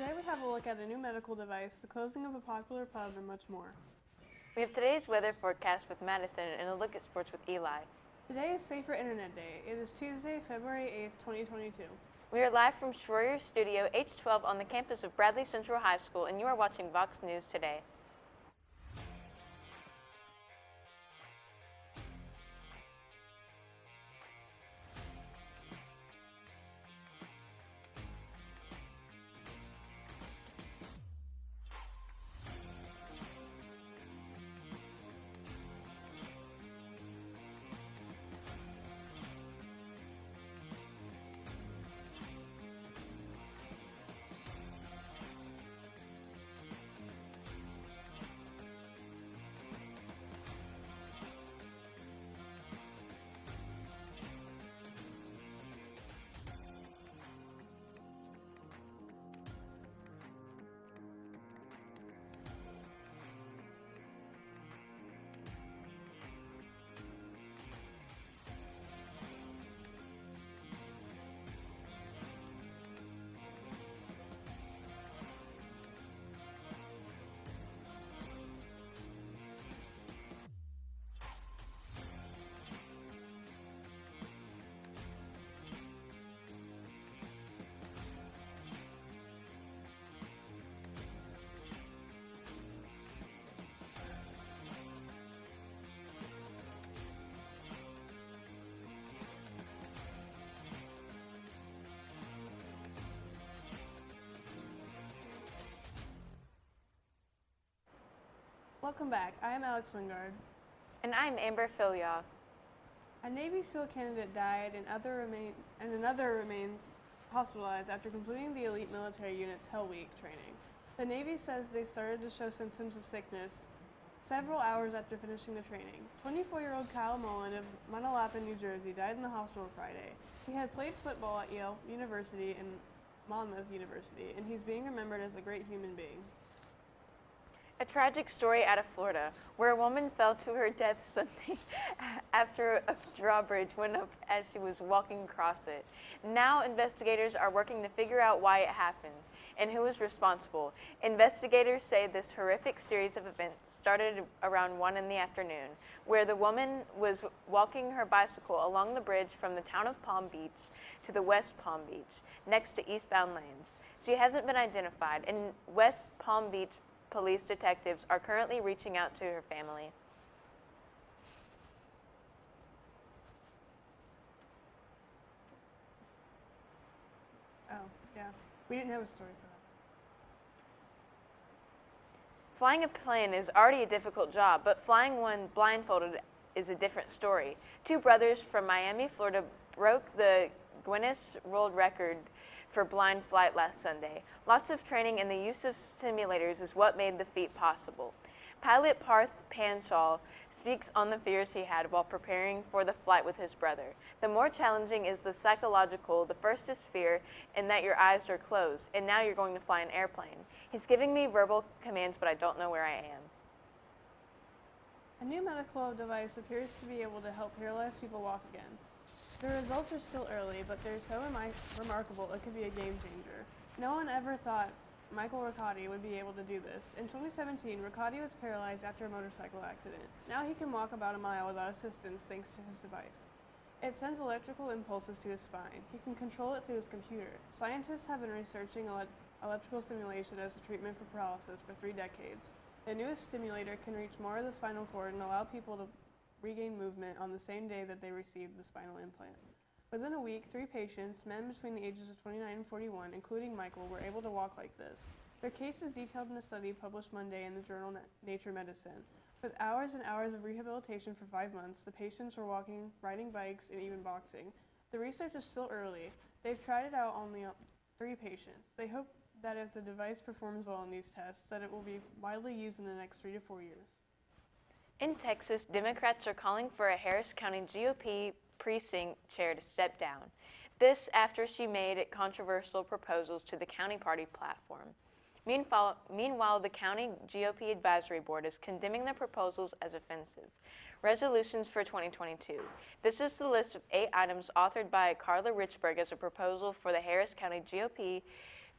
Today we have a look at a new medical device, the closing of a popular pub, and much more. We have today's weather forecast with Madison and a look at sports with Eli. Today is Safer Internet Day. It is Tuesday, February 8th, 2022. We are live from Schroyer Studio H12 on the campus of Bradley Central High School, and you are watching VOX News Today. Welcome back. I am Alex Wingard. And I'm Amber Filyaw. A Navy SEAL candidate died and another remains hospitalized after completing the elite military unit's Hell Week training. The Navy says they started to show symptoms of sickness several hours after finishing the training. 24-year-old Kyle Mullen of Manalapan, New Jersey, died in the hospital Friday. He had played football at Yale University and Monmouth University, and he's being remembered as a great human being. A tragic story out of Florida, where a woman fell to her death Sunday after a drawbridge went up as she was walking across it. Now investigators are working to figure out why it happened and who is responsible. Investigators say this horrific series of events started around 1 in the afternoon, where the woman was walking her bicycle along the bridge from the town of Palm Beach to the West Palm Beach, next to eastbound lanes. She hasn't been identified, and West Palm Beach police detectives are currently reaching out to her family. Oh, yeah. We didn't have a story for that. Flying a plane is already a difficult job, but flying one blindfolded is a different story. Two brothers from Miami, Florida broke the Guinness World Record for blind flight last Sunday. Lots of training and the use of simulators is what made the feat possible. Pilot Parth Panchal speaks on the fears he had while preparing for the flight with his brother. The more challenging is the psychological. The first is fear in that your eyes are closed, and now you're going to fly an airplane. He's giving me verbal commands, but I don't know where I am. A new medical device appears to be able to help paralyzed people walk again. The results are still early, but they're so remarkable it could be a game changer. No one ever thought Michael Riccati would be able to do this. In 2017, Riccati was paralyzed after a motorcycle accident. Now he can walk about a mile without assistance thanks to his device. It sends electrical impulses to his spine. He can control it through his computer. Scientists have been researching electrical stimulation as a treatment for paralysis for 3 decades. The newest stimulator can reach more of the spinal cord and allow people to regain movement on the same day that they received the spinal implant. Within a week, 3 patients, men between the ages of 29 and 41, including Michael, were able to walk like this. Their case is detailed in a study published Monday in the journal Nature Medicine. With hours and hours of rehabilitation for 5 months, the patients were walking, riding bikes, and even boxing. The research is still early. They've tried it out only on 3 patients. They hope that if the device performs well in these tests, that it will be widely used in the next 3 to 4 years. In Texas, Democrats are calling for a Harris County GOP precinct chair to step down. This after she made controversial proposals to the county party platform. Meanwhile, the county GOP advisory board is condemning the proposals as offensive. Resolutions for 2022. This is the list of 8 items authored by Carla Richburg as a proposal for the Harris County GOP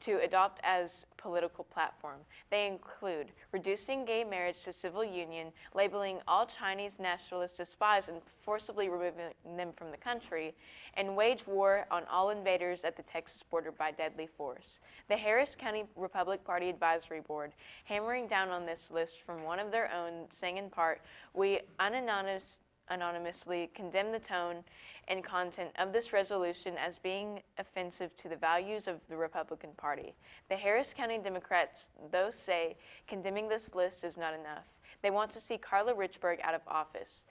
to adopt as political platform. They include reducing gay marriage to civil union, labeling all Chinese nationalists as spies and forcibly removing them from the country, and wage war on all invaders at the Texas border by deadly force. The Harris County Republican Party Advisory Board, hammering down on this list from one of their own, saying in part, "We anonymously condemn the tone and content of this resolution as being offensive to the values of the Republican Party." The Harris County Democrats, though, say condemning this list is not enough. They want to see Carla Richburg out of office.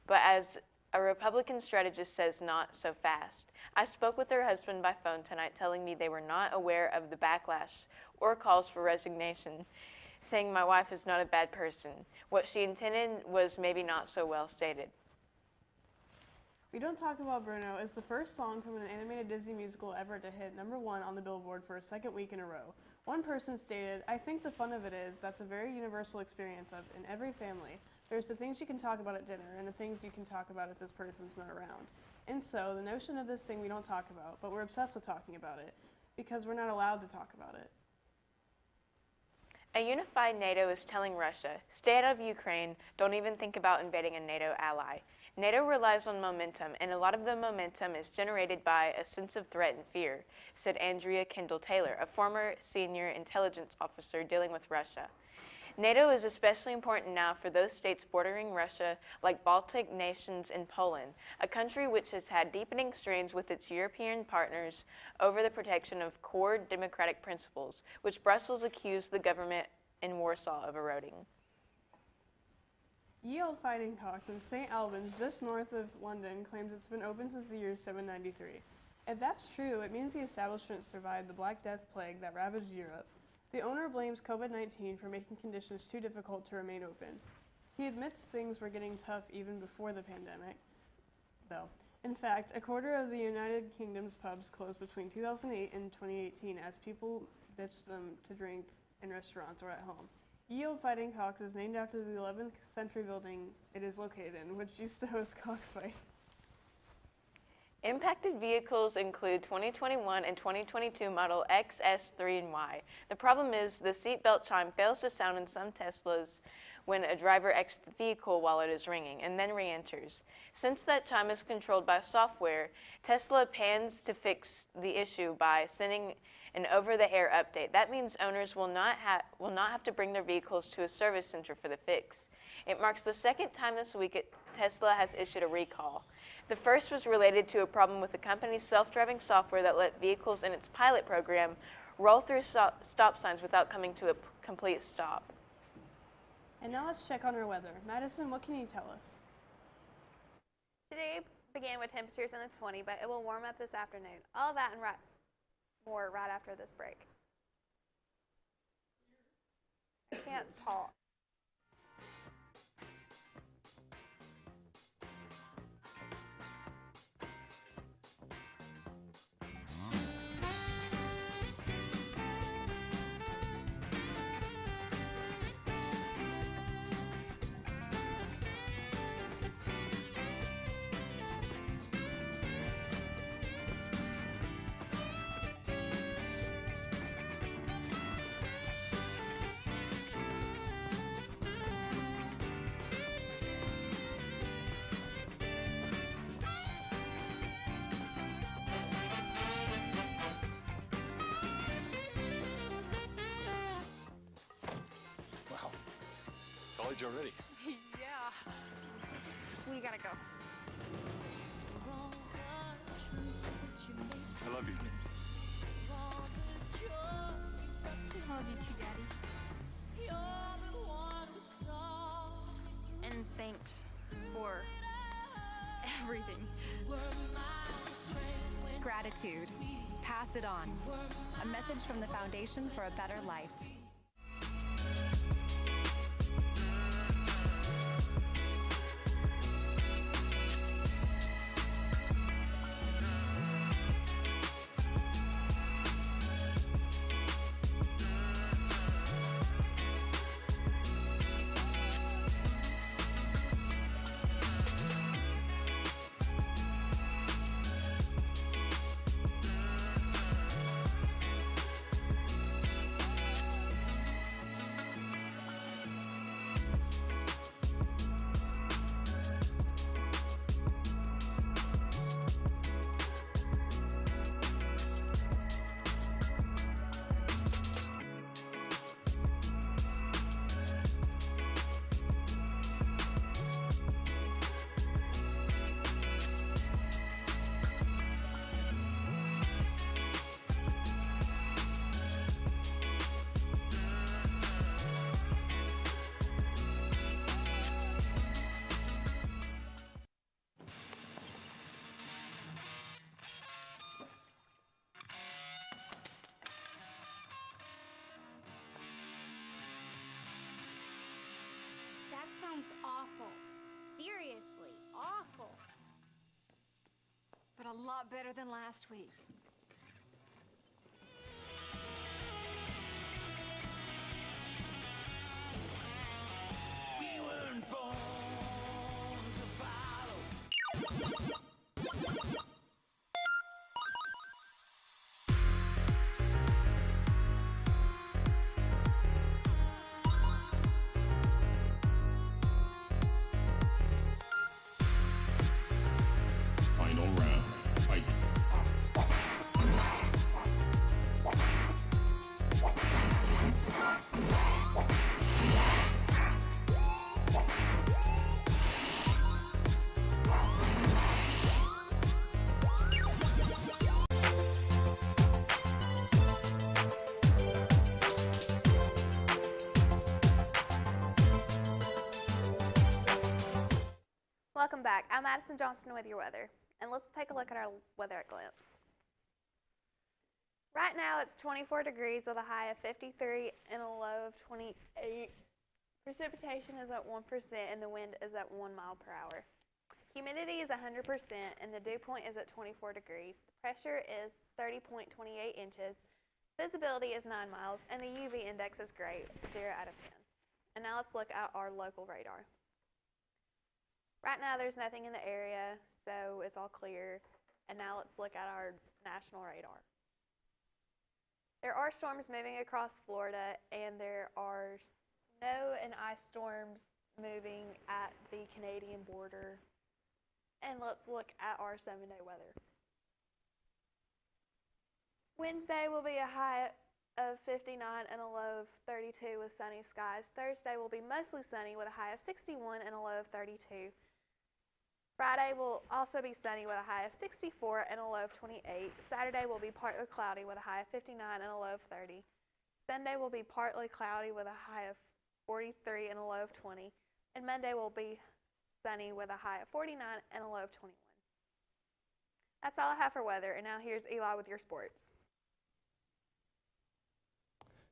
But as a Republican strategist says, not so fast. I spoke with her husband by phone tonight, telling me they were not aware of the backlash or calls for resignation, saying my wife is not a bad person. What she intended was maybe not so well stated. We Don't Talk About Bruno is the first song from an animated Disney musical ever to hit #1 on the Billboard for a second week in a row. One person stated, "I think the fun of it is that's a very universal experience of in every family. There's the things you can talk about at dinner and the things you can talk about if this person's not around. And so the notion of this thing we don't talk about, but we're obsessed with talking about it because we're not allowed to talk about it." A unified NATO is telling Russia, stay out of Ukraine, don't even think about invading a NATO ally. NATO relies on momentum, and a lot of the momentum is generated by a sense of threat and fear, said Andrea Kendall-Taylor, a former senior intelligence officer dealing with Russia. NATO is especially important now for those states bordering Russia, like Baltic nations and Poland, a country which has had deepening strains with its European partners over the protection of core democratic principles, which Brussels accused the government in Warsaw of eroding. Ye Olde Fighting Cocks in St. Albans, just north of London, claims it's been open since the year 793. If that's true, it means the establishment survived the Black Death plague that ravaged Europe. The owner blames COVID-19 for making conditions too difficult to remain open. He admits things were getting tough even before the pandemic, though. In fact, a quarter of the United Kingdom's pubs closed between 2008 and 2018 as people ditched them to drink in restaurants or at home. Ye Olde Fighting Cocks is named after the 11th century building it is located in, which used to host cockfights. Impacted vehicles include 2021 and 2022 model X, S3, and Y. The problem is the seatbelt chime fails to sound in some Teslas when a driver exits the vehicle while it is ringing and then re-enters. Since that chime is controlled by software, Tesla plans to fix the issue by sending an over-the-air update. That means owners will not have to bring their vehicles to a service center for the fix. It marks the second time this week Tesla has issued a recall. The first was related to a problem with the company's self-driving software that let vehicles in its pilot program roll through stop signs without coming to a complete stop. And now let's check on our weather. Madison, what can you tell us? Today began with temperatures in the 20s, but it will warm up this afternoon. All of that and more right after this break. I can't talk. College already. Yeah. We gotta go. I love you. I love you too, Daddy. And thanks for everything. Gratitude. Pass it on. A message from the Foundation for a Better Life. awful. Seriously, awful. But a lot better than last week. We weren't born to follow. Final round. Fight. Welcome back. I'm Madison Johnston with your weather, and let's take a look at our weather at glance. Right now it's 24 degrees with a high of 53 and a low of 28. Precipitation is at 1% and the wind is at 1 mile per hour. Humidity is 100% and the dew point is at 24 degrees. The pressure is 30.28 inches. Visibility is 9 miles and the UV index is great, 0 out of 10. And now let's look at our local radar. Right now there's nothing in the area, so it's all clear. And now let's look at our national radar. There are storms moving across Florida, and there are snow and ice storms moving at the Canadian border. And let's look at our 7-day weather. Wednesday will be a high of 59 and a low of 32 with sunny skies. Thursday will be mostly sunny with a high of 61 and a low of 32. Friday will also be sunny with a high of 64 and a low of 28. Saturday will be partly cloudy with a high of 59 and a low of 30. Sunday will be partly cloudy with a high of 43 and a low of 20. And Monday will be sunny with a high of 49 and a low of 21. That's all I have for weather, and now here's Eli with your sports.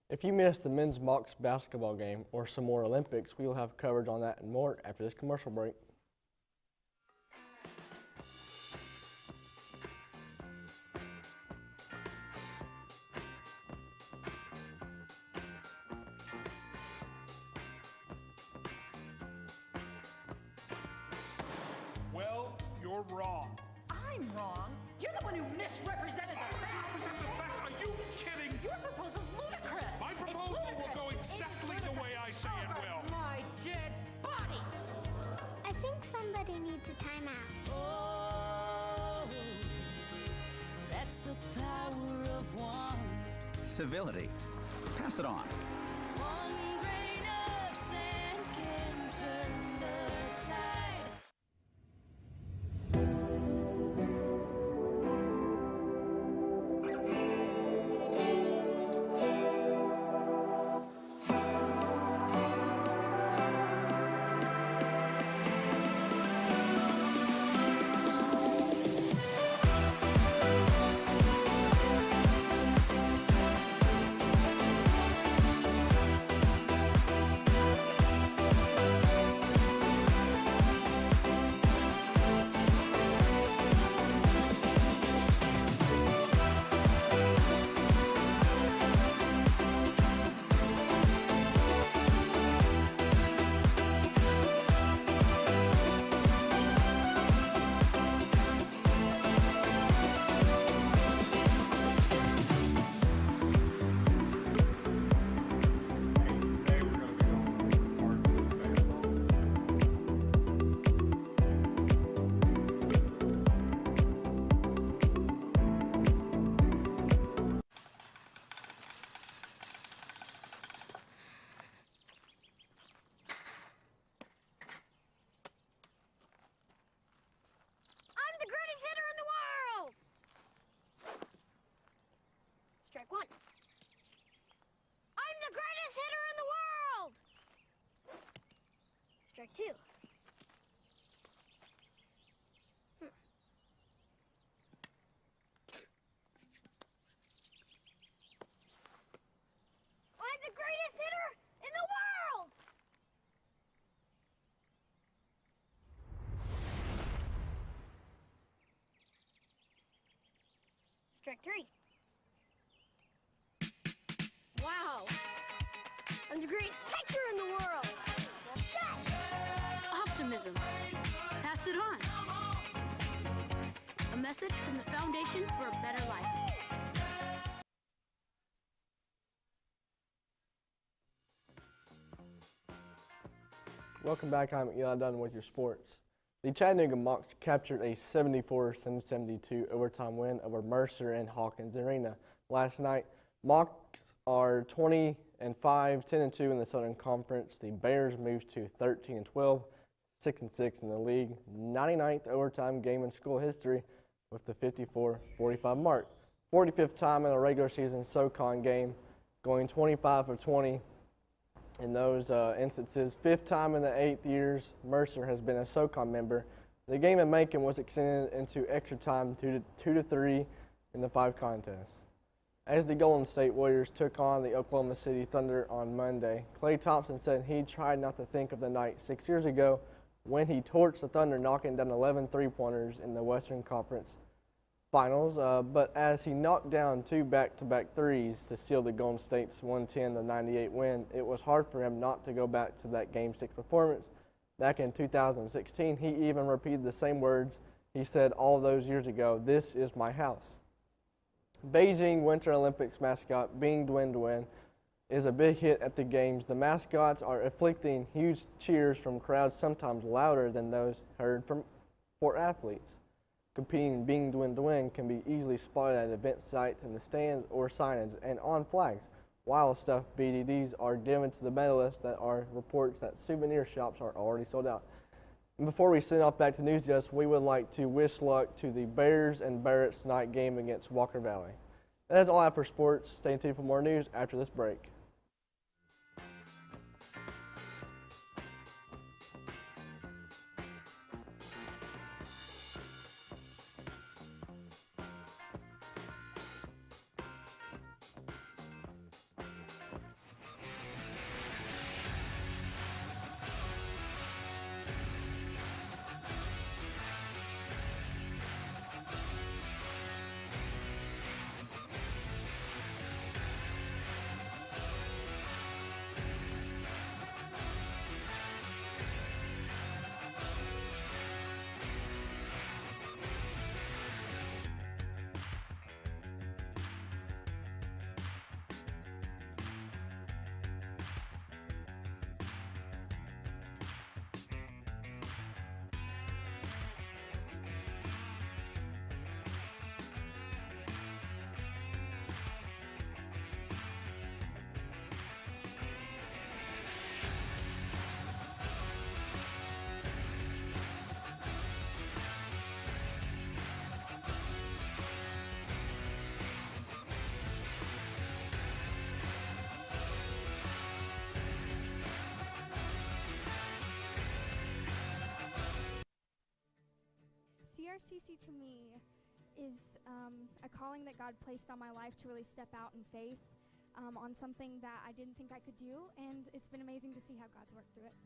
If you missed the men's box basketball game or some more Olympics, we will have coverage on that and more after this commercial break. Well, you're wrong. I'm wrong. You're the one who misrepresented the facts. Misrepresent the facts? Are you kidding? Your proposal's ludicrous. My proposal will go exactly the way I say it will. My dead body. I think somebody needs a timeout. Oh, that's the power of one. Civility. Pass it on. One grain of sand can turn the tide. I'm the greatest hitter in the world! Strike one. I'm the greatest hitter in the world! Strike two. I'm the greatest hitter in the world! Strike 3. Wow. I'm the greatest pitcher in the world. Yes! Optimism. Pass it on. A message from the Foundation for a Better Life. Welcome back. I'm Eli Dunn with your sports. The Chattanooga Mocs captured a 74-72 overtime win over Mercer and Hawkins Arena last night. Mocs are 20-5, 10-2 in the Southern Conference. The Bears moved to 13-12, 6-6 in the league. 99th overtime game in school history with the 54-45 mark. 45th time in a regular season SoCon game, going 25 of 20 in those instances. 5th time in the 8 years Mercer has been a SoCon member. The game in Macon was extended into extra time 2-3 in the 5 contest. As the Golden State Warriors took on the Oklahoma City Thunder on Monday, Klay Thompson said he tried not to think of the night 6 years ago when he torched the Thunder, knocking down 11 three-pointers in the Western Conference Finals, but as he knocked down 2 back-to-back threes to seal the Golden State's 110-98 win, it was hard for him not to go back to that Game 6 performance. Back in 2016, he even repeated the same words he said all those years ago, "This is my house." Beijing Winter Olympics mascot Bing Duen Duen is a big hit at the Games. The mascots are inflicting huge cheers from crowds sometimes louder than those heard for athletes. Competing Bing Duen Duen can be easily spotted at event sites in the stands or signage and on flags. Wild stuffed BDDs are given to the medalists. That are reports that souvenir shops are already sold out. And before we send off back to News Desk, we would like to wish luck to the Bears and Barrett's night game against Walker Valley. That is all I have for sports. Stay tuned for more news after this break. CRCC to me is a calling that God placed on my life to really step out in faith on something that I didn't think I could do, and it's been amazing to see how God's worked through it.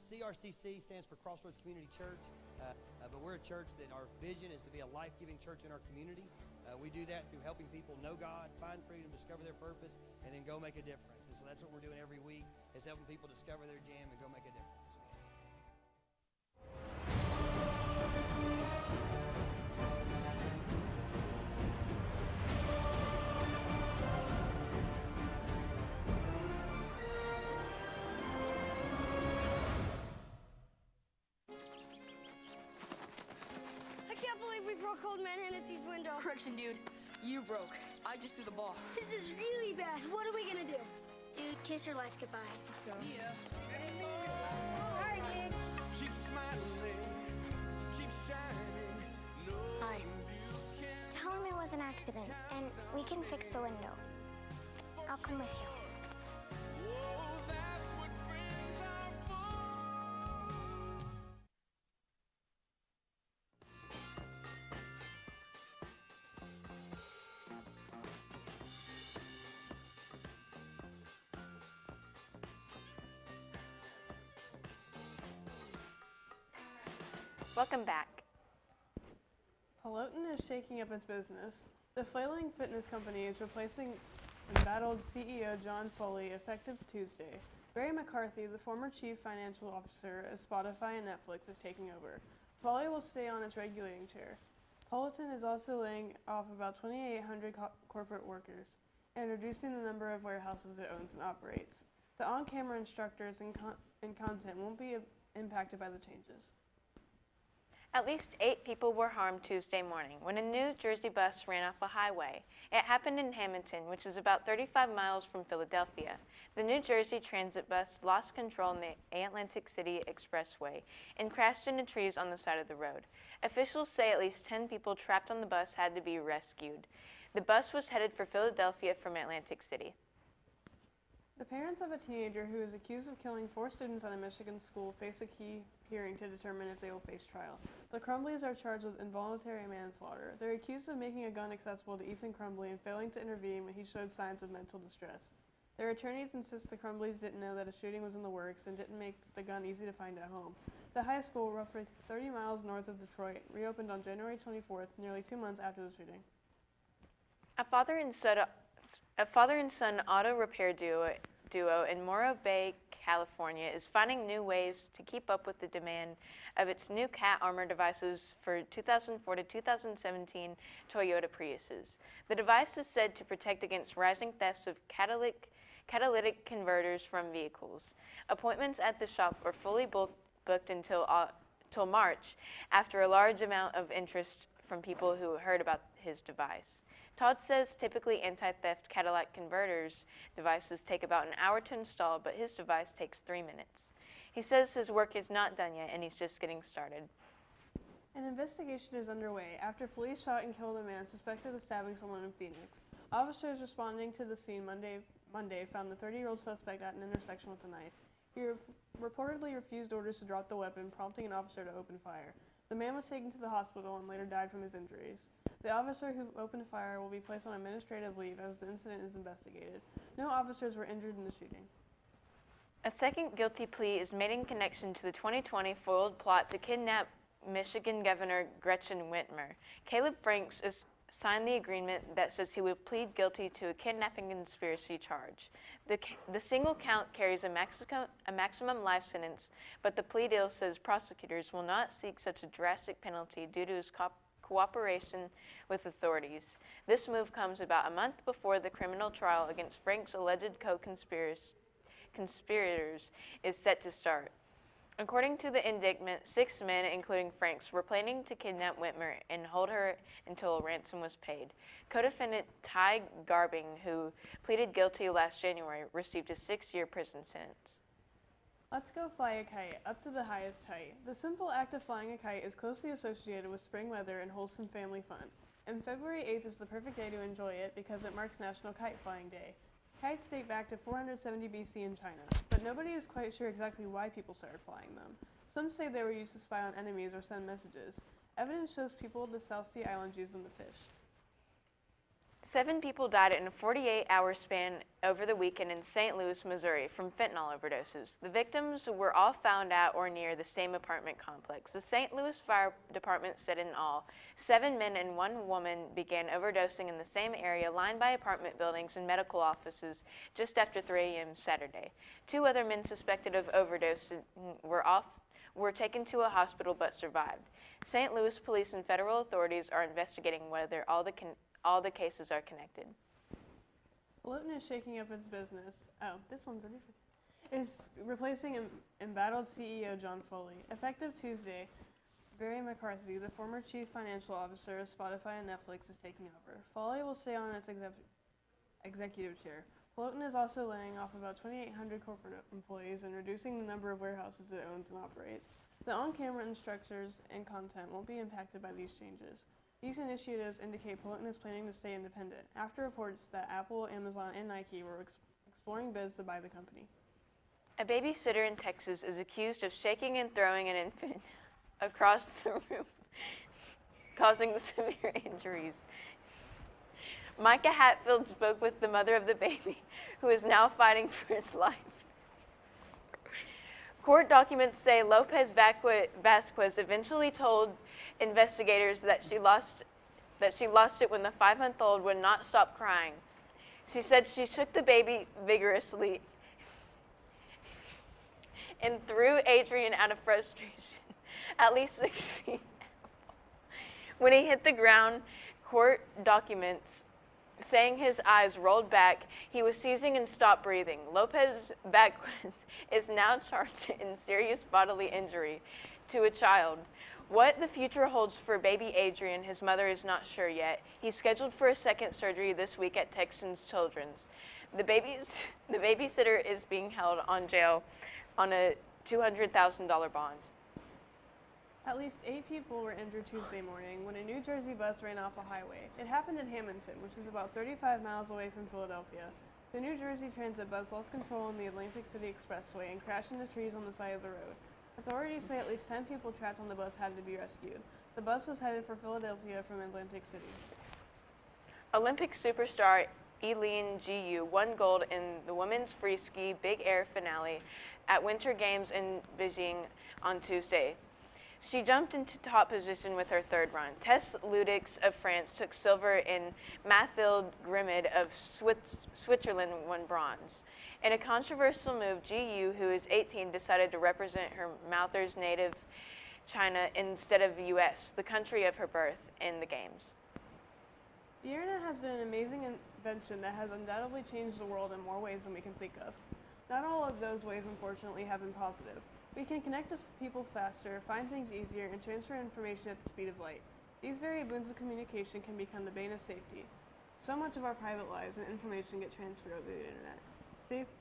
CRCC stands for Crossroads Community Church, but we're a church that our vision is to be a life-giving church in our community. We do that through helping people know God, find freedom, discover their purpose, and then go make a difference. And so that's what we're doing every week, is helping people discover their jam and go make a difference. We broke Old Man Hennessy's window. Correction, dude. You broke. I just threw the ball. This is really bad. What are we gonna do? Dude, kiss your life goodbye. See ya. Sorry, dude. Keep smiling, keep shining. No, Hi. you can. Tell him it was an accident, and we can fix the window. I'll come with you. Oh, that's what friends are for. Welcome back. Peloton is shaking up its business. The flailing fitness company is replacing embattled CEO John Foley effective Tuesday. Barry McCarthy, the former chief financial officer of Spotify and Netflix, is taking over. Foley will stay on its regulating chair. Peloton is also laying off about 2,800 corporate workers and reducing the number of warehouses it owns and operates. The on-camera instructors and content won't be impacted by the changes. At least 8 people were harmed Tuesday morning when a New Jersey bus ran off a highway. It happened in Hamilton, which is about 35 miles from Philadelphia. The New Jersey transit bus lost control on the Atlantic City Expressway and crashed into trees on the side of the road. Officials say at least 10 people trapped on the bus had to be rescued. The bus was headed for Philadelphia from Atlantic City. The parents of a teenager who is accused of killing 4 students at a Michigan school face a key hearing to determine if they will face trial. The Crumbleys are charged with involuntary manslaughter. They're accused of making a gun accessible to Ethan Crumbley and failing to intervene when he showed signs of mental distress. Their attorneys insist the Crumbleys didn't know that a shooting was in the works and didn't make the gun easy to find at home. The high school, roughly 30 miles north of Detroit, reopened on January 24th, nearly 2 months after the shooting. A father and son auto repair duo in Morro Bay, California, is finding new ways to keep up with the demand of its new cat armor devices for 2004 to 2017 Toyota Priuses. The device is said to protect against rising thefts of catalytic converters from vehicles. Appointments at the shop are fully booked until March, after a large amount of interest from people who heard about his device. Todd says typically anti-theft catalytic converters devices take about an hour to install, but his device takes 3 minutes. He says his work is not done yet and he's just getting started. An investigation is underway after police shot and killed a man suspected of stabbing someone in Phoenix. Officers responding to the scene Monday found the 30-year-old suspect at an intersection with a knife. He reportedly refused orders to drop the weapon, prompting an officer to open fire. The man was taken to the hospital and later died from his injuries. The officer who opened fire will be placed on administrative leave as the incident is investigated. No officers were injured in the shooting. A second guilty plea is made in connection to the 2020 foiled plot to kidnap Michigan Governor Gretchen Whitmer. Caleb Franks has signed the agreement that says he will plead guilty to a kidnapping conspiracy charge. The single count carries a maximum life sentence, but the plea deal says prosecutors will not seek such a drastic penalty due to his cooperation with authorities. This move comes about a month before the criminal trial against Frank's alleged co-conspirators is set to start. According to the indictment, 6 men, including Franks, were planning to kidnap Whitmer and hold her until a ransom was paid. Co-defendant Ty Garbing, who pleaded guilty last January, received a 6-year prison sentence. Let's go fly a kite, up to the highest height. The simple act of flying a kite is closely associated with spring weather and wholesome family fun. And February 8th is the perfect day to enjoy it because it marks National Kite Flying Day. Kites date back to 470 BC in China, but nobody is quite sure exactly why people started flying them. Some say they were used to spy on enemies or send messages. Evidence shows people of the South Sea Islands used them to fish. 7 people died in a 48-hour span over the weekend in St. Louis, Missouri from fentanyl overdoses. The victims were all found at or near the same apartment complex. The St. Louis Fire Department said in all, 7 men and 1 woman began overdosing in the same area lined by apartment buildings and medical offices just after 3 a.m. Saturday. 2 other men suspected of overdosing were taken to a hospital but survived. St. Louis police and federal authorities are investigating whether all the cases are connected. Peloton is shaking up its business. Oh, this one's a different. Is replacing embattled CEO John Foley. Effective Tuesday, Barry McCarthy, the former chief financial officer of Spotify and Netflix, is taking over. Foley will stay on its executive chair. Peloton is also laying off about 2,800 corporate employees and reducing the number of warehouses it owns and operates. The on-camera instructors and content won't be impacted by these changes. These initiatives indicate Peloton is planning to stay independent, after reports that Apple, Amazon, and Nike were exploring bids to buy the company. A babysitter in Texas is accused of shaking and throwing an infant across the room, causing severe injuries. Micah Hatfield spoke with the mother of the baby, who is now fighting for his life. Court documents say Lopez Vasquez eventually told investigators that she lost it when the 5-month-old would not stop crying. She said she shook the baby vigorously and threw Adrian out of frustration at least 6 feet. When he hit the ground, court documents saying his eyes rolled back, he was seizing and stopped breathing. Lopez Vazquez is now charged in serious bodily injury to a child. What the future holds for baby Adrian, his mother is not sure yet. He's scheduled for a second surgery this week at Texans Children's. The babysitter is being held on jail on a $200,000 bond. At least 8 people were injured Tuesday morning when a New Jersey bus ran off a highway. It happened in Hamilton, which is about 35 miles away from Philadelphia. The New Jersey Transit bus lost control on the Atlantic City Expressway and crashed into trees on the side of the road. Authorities say at least 10 people trapped on the bus had to be rescued. The bus was headed for Philadelphia from Atlantic City. Olympic superstar Eileen Gu won gold in the women's free ski big air finale at Winter Games in Beijing on Tuesday. She jumped into top position with her third run. Tess Ludix of France took silver and Mathilde Grimmid of Switzerland won bronze. In a controversial move, Gu, who is 18, decided to represent her mother's native China instead of the U.S., the country of her birth, in the Games. The internet has been an amazing invention that has undoubtedly changed the world in more ways than we can think of. Not all of those ways, unfortunately, have been positive. We can connect to people faster, find things easier, and transfer information at the speed of light. These very boons of communication can become the bane of safety. So much of our private lives and information get transferred over the internet.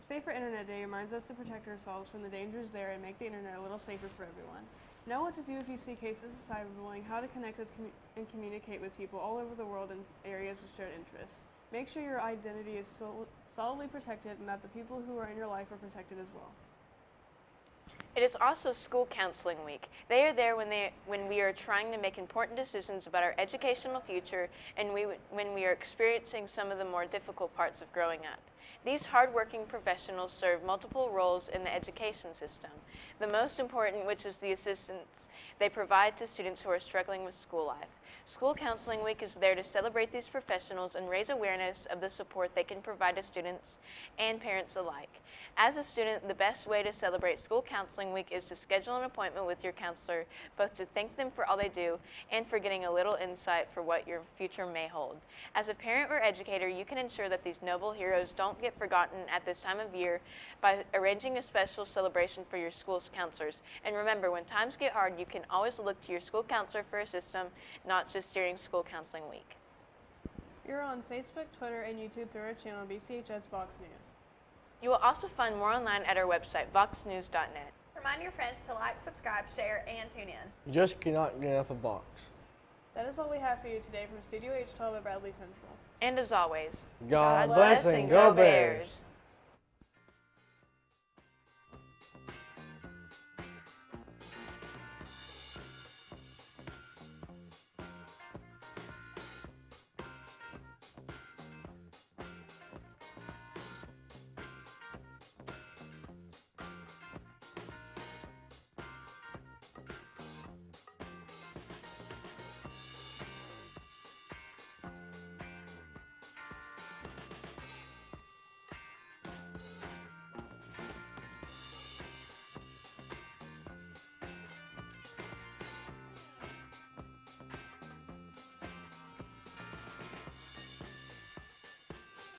Safer Internet Day reminds us to protect ourselves from the dangers there and make the internet a little safer for everyone. Know what to do if you see cases of cyberbullying, how to connect with and communicate with people all over the world in areas of shared interests. Make sure your identity is solidly protected and that the people who are in your life are protected as well. It is also School Counseling Week. They are there when we are trying to make important decisions about our educational future and when we are experiencing some of the more difficult parts of growing up. These hardworking professionals serve multiple roles in the education system, the most important which is the assistance they provide to students who are struggling with school life. School Counseling Week is there to celebrate these professionals and raise awareness of the support they can provide to students and parents alike. As a student, the best way to celebrate School Counseling Week is to schedule an appointment with your counselor, both to thank them for all they do and for getting a little insight for what your future may hold. As a parent or educator, you can ensure that these noble heroes don't get forgotten at this time of year by arranging a special celebration for your school's counselors. And remember, when times get hard, you can always look to your school counselor for assistance, not just during School Counseling Week. You're on Facebook, Twitter, and YouTube through our channel BCHS VOX News. You will also find more online at our website, voxnews.net. Remind your friends to like, subscribe, share, and tune in. You just cannot get enough of Vox. That is all we have for you today from Studio H12 at Bradley Central. And as always, God bless and go Bears.